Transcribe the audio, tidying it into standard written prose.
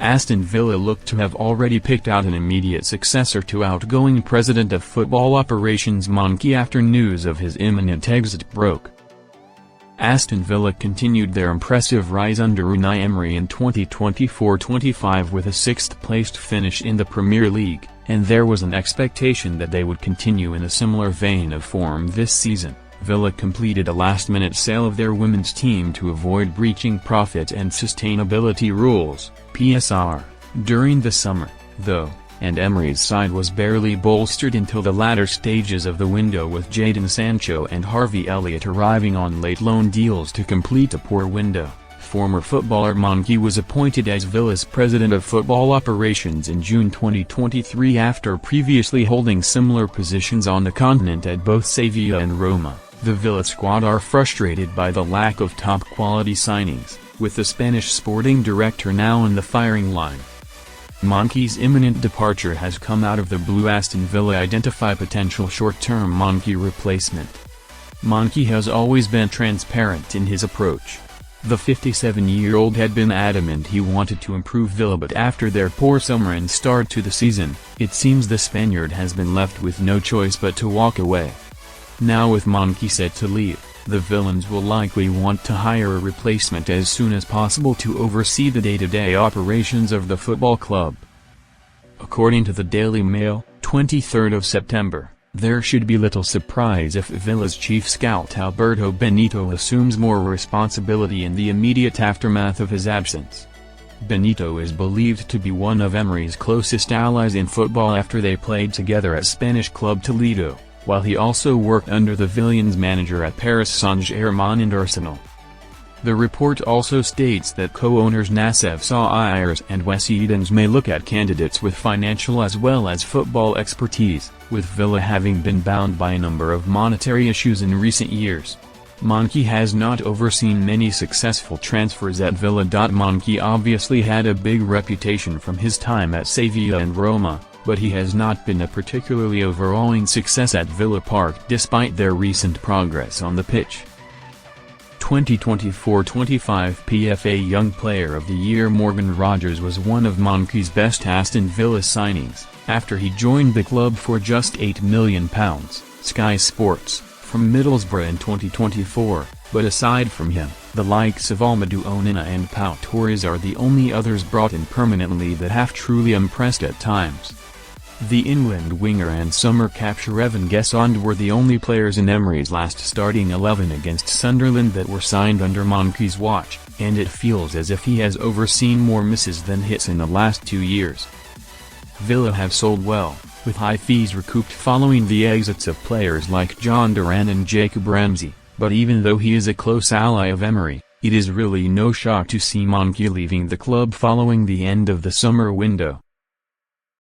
Aston Villa looked to have already picked out an immediate successor to outgoing President of Football Operations Monchi after news of his imminent exit broke. Aston Villa continued their impressive rise under Unai Emery in 2024-25 with a sixth-placed finish in the Premier League, and there was an expectation that they would continue in a similar vein of form this season. Villa completed a last-minute sale of their women's team to avoid breaching profit and sustainability rules (PSR) during the summer, though, and Emery's side was barely bolstered until the latter stages of the window, with Jadon Sancho and Harvey Elliott arriving on late loan deals to complete a poor window. Former footballer Monchi was appointed as Villa's President of Football Operations in June 2023 after previously holding similar positions on the continent at both Sevilla and Roma. The Villa squad are frustrated by the lack of top-quality signings, with the Spanish sporting director now in the firing line. Monchi's imminent departure has come out of the blue. Aston Villa identify potential short-term Monchi replacement. Monchi has always been transparent in his approach. The 57-year-old had been adamant he wanted to improve Villa, but after their poor summer and start to the season, it seems the Spaniard has been left with no choice but to walk away. Now with Monchi set to leave, the Villains will likely want to hire a replacement as soon as possible to oversee the day-to-day operations of the football club. According to the Daily Mail, 23rd of September, there should be little surprise if Villa's chief scout Alberto Benito assumes more responsibility in the immediate aftermath of his absence. Benito is believed to be one of Emery's closest allies in football after they played together at Spanish club Toledo, while he also worked under the Villains manager at Paris Saint-Germain and Arsenal. The report also states that co-owners Nassef Saïrs and Wes Edens may look at candidates with financial as well as football expertise, with Villa having been bound by a number of monetary issues in recent years. Monchi has not overseen many successful transfers at Villa. Monchi obviously had a big reputation from his time at Sevilla and Roma, but he has not been a particularly overwhelming success at Villa Park despite their recent progress on the pitch. 2024-25 PFA Young Player of the Year Morgan Rogers was one of Monchi's best Aston Villa signings, after he joined the club for just £8 million, Sky Sports, from Middlesbrough in 2024, but aside from him, the likes of Amadou Onana and Pau Torres are the only others brought in permanently that have truly impressed at times. The England winger and summer capture Evan Gessond were the only players in Emery's last starting 11 against Sunderland that were signed under Monchi's watch, and it feels as if he has overseen more misses than hits in the last 2 years. Villa have sold well, with high fees recouped following the exits of players like John Duran and Jacob Ramsey, but even though he is a close ally of Emery, it is really no shock to see Monchi leaving the club following the end of the summer window.